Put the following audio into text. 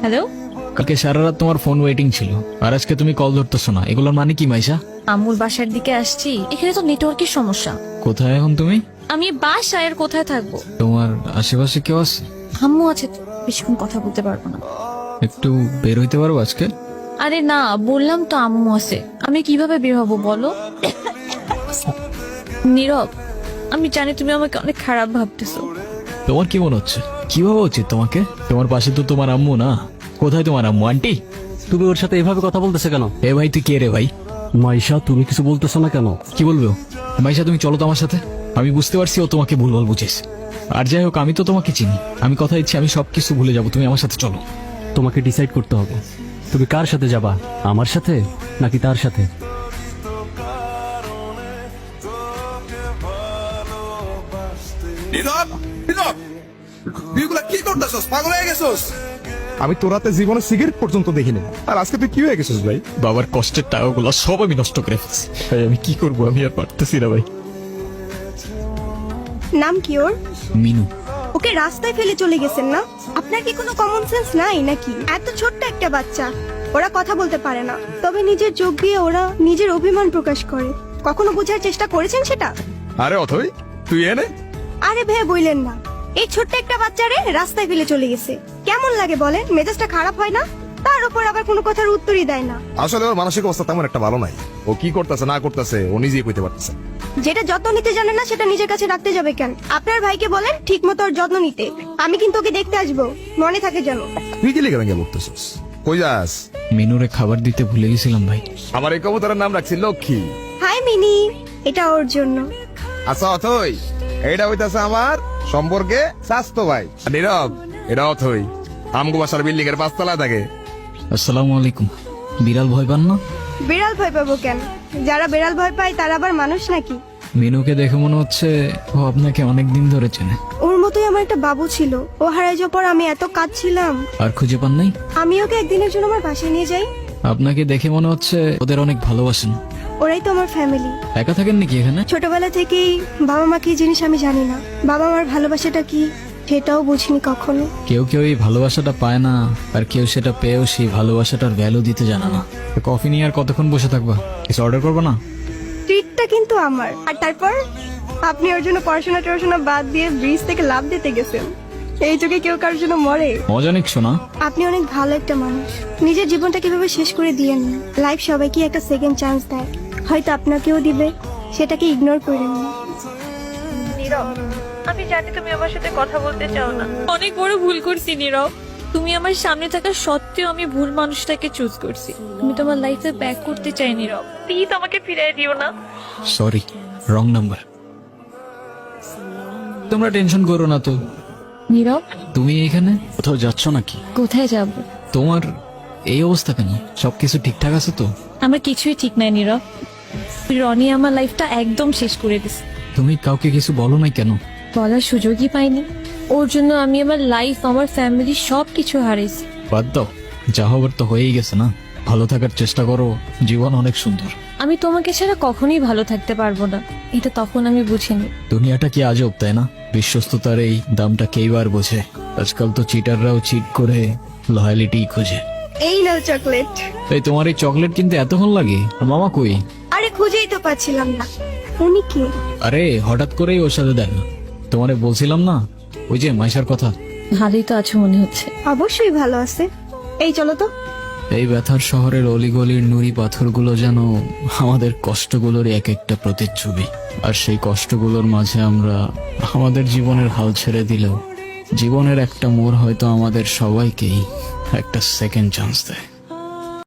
Hello, কালকে সারা রাত তোমার ফোন ওয়েটিং ছিল, আর আজকে তুমি কল ধরতেছো না, এগুলোর মানে কি মাইশা? আম্মুর বাসার দিকে আসছি, এখানে তো নেটওয়ার্কের সমস্যা। কোথায় এখন তুমি? আমি বাসায়, আর কোথায় থাকবো? তোমার আশেপাশে কেউ আছে? আম্মু আছে তো, বেশিক্ষণ কথা বলতে পারবো না। একটু বের হইতে পারবো আজকে? আরে না, বললাম তো আম্মু আছে, আমি কিভাবে বের হবো বলো? নীরব, আমি জানি তুমি আমাকে অনেক খারাপ ভাবতেছো। তোমার কি মনে হচ্ছে? কি ভাবা উচিত তোমাকে? তোমার পাশে তো তোমার আম্মু না। কোথায় তোমার আম্মু? আন্টি, তুমি ওর সাথে এভাবে কথা বলতেছে কেন? এ ভাই তুই কে রে ভাই? মাইশা, তুমি কিছু বলতেছো না কেন? কি বলবে ও? মাইশা তুমি চলো তো আমার সাথে। আমি বুঝতে পারছি ও তোমাকে ভুলভাল বুঝেছ। আর যাই হোক, আমি তো তোমাকে চিনি। আমি কথা দিচ্ছি আমি সবকিছু ভুলে যাবো, তুমি আমার সাথে চলো। তোমাকে ডিসাইড করতে হবে, তুমি কার সাথে যাবা, আমার সাথে নাকি তার সাথে? নীরব, নীরব, তুই এগুলা কি করতেছস? পাগল হয়ে গেছস? আমি তোর হাতে জীবনে সিগারেট পর্যন্ত দেখিনি, আর আজকে তুই কি হয়ে গেছিস ভাই? বাবার কষ্টের টাকাগুলো সব আমি নষ্ট করে ফেলছি ভাই। আমি কি করবো? আমি আর পারতেছি না ভাই। নাম কি ওর? মিনু। ওকে রাস্তায় ফেলে চলে গেছেন না? আপনার কি কোনো কমন সেন্স নাই নাকি? এত ছোট্ট একটা বাচ্চা, ওরা কথা বলতে পারে না, তবে নিজের চোখ দিয়ে ওরা নিজের অভিমান প্রকাশ করে। কখনো বোঝার চেষ্টা করেছেন সেটা? আরে অথই, তুই এনে আরে ভেবে বইলেন না, এই ছোট্ট একটা বাচ্চারে রাস্তায় ফেলে চলে গেছে। কেমন লাগে বলেন? মেজাজটা খারাপ হয় না? তার উপর আবার কোনো কথার উত্তরই দেয় না। আসলে ওর মানসিক অবস্থা তেমন একটা ভালো নাই। ও কি করতেছে না করতেছে ও নিজেই কইতে পারতেছে। যেটা যত্ন নিতে জানে না সেটা নিজের কাছে রাখতে যাবে কেন? আপনার ভাইকে বলেন ঠিক মতো ওর যত্ন নিতে। আমি কিন্তু ওকে দেখতে আসবো, মনে থাকে যেন। তুই কি লেগে ভেঙে বলতেছিস? কই যাস? মিনুরে খাবার দিতে ভুলে গেছিলাম ভাই। আমার এই কবুতরের নাম রাখছি লক্ষ্মী। হাই মিনি, এটা ওর জন্য। আচ্ছা অথই, এইটা হইতাছে আমার সম্পর্কে স্বাস্থ্য ভাই। আর নীরব, এটা অথই আমগো বাসার বিল্ডিং এর 5 তলায় থাকে। আসসালামু আলাইকুম। বিড়াল ভয় পান না? বিড়াল ভয় পাবো কেন? যারা বিড়াল ভয় পায় তারা আবার মানুষ নাকি? মিনুকে দেখে মনে হচ্ছে ও আপনাকে অনেক দিন ধরে চেনে। ওর মতোই আমার একটা বাবু ছিল, ও হারাই যাওয়ার পর আমি এত কাঁদছিলাম। আর খুঁজে পান নাই? আমি ওকে একদিনের জন্য আমার বাসায় নিয়ে যাই। আপনাকে দেখে মনে হচ্ছে ওদের অনেক ভালোবাসেন। ওরাই তো আমার ফ্যামিলি। একা থাকেন নাকি এখানে? ছোটবেলা থেকেই বাবা মা কি জিনিস আমি জানি না, বাবা মার ভালোবাসাটা কি সেটাও বুঝিনি কখনো। কেউ কেউ এই ভালোবাসাটা পায় না, আর কেউ সেটা পেয়েও সেই ভালোবাসাটার ভ্যালু দিতে জানে না। তো কফি নিয়ে আর কতক্ষণ বসে থাকবা? কিছু অর্ডার করবো না? ট্রিটটা কিন্তু আমার। আর তারপর আপনি ওর জন্য পড়াশোনা টড়াশোনা বাদ দিয়ে ব্রিজ থেকে লাভ দিতে গেছেন। এই যুগে কেউ কারোর জন্য মরে? মজা নিচ্ছো না? আপনি অনেক ভালো একটা মানুষ। নিজের জীবনটা কিভাবে শেষ করে দিয়েন না। লাইফ সবাইকে একটা সেকেন্ড চান্স দেয়, হয়তো আপনাকেও দিবে, সেটাকে ইগনোর করেন না। আমি জানি তুমি আমার সাথে কথা বলতে চাও না, অনেক বড় ভুল করছি নীরব। তুমি আমার সামনে থাকা সত্ত্বেও আমি ভুল মানুষটাকে চুজ করছি। আমি তোমার লাইফে ব্যাক করতে চাই নীরব, প্লিজ আমাকে ফিরিয়ে দিও না। Sorry, wrong number. তোমরা টেনশন করো না তো। নীরব, তুমি এখানে কোথাও যাচ্ছ নাকি? কোথায় যাব? তোমার এই অবস্থা কেন? সবকিছু ঠিকঠাক আছে তো? আমার কিছুই ঠিক নাই নীরব। রনি আমার লাইফটা একদম শেষ করে দিছে। তুমি কাউকে কিছু বলো নাই কেন? বলার সুযোগই পাইনি। ওর জন্য আমি আমার লাইফ, আমার ফ্যামিলি সবকিছু হারিয়েছি। বাদ দাও, যা হবার তো হয়েই গেছে না। ভালো থাকার চেষ্টা করো, জীবন অনেক সুন্দর। আমি তোমাকে ছাড়া কখনোই ভালো থাকতে পারবো না, এটা তখন আমি বুঝিনি। দুনিয়াটা কি আজব, তাই না? বিশ্বস্ততার এই দামটা কেইবার বোঝে? আজকাল তো চিটাররাও চিট করে লয়ালিটি খোঁজে। এই নাও চকলেট। এই তোমার এই চকলেট কিনতে এতক্ষণ লাগে? আর মামা কই? আরে খুঁজেই তো পাচ্ছিলাম না। উনি কে? আরে হঠাৎ করেই ওর সাথে দেখা। তোমারে বলছিলাম না ওই যে মাইশার কথা। ভালোই তো আছো মনে হচ্ছে। অবশ্যই ভালো আছে। এই চলো তো। এই ব্যথার শহরের অলিগলির নুড়ি পাথরগুলো যেন আমাদের কষ্টগুলোর এক একটা প্রতিচ্ছবি। আর সেই কষ্টগুলোর মাঝে আমরা আমাদের জীবনের হাল ছেড়ে দিলেও জীবনের একটা মোড় হয়তো আমাদের সবাইকেই একটা সেকেন্ড চান্স দেয়।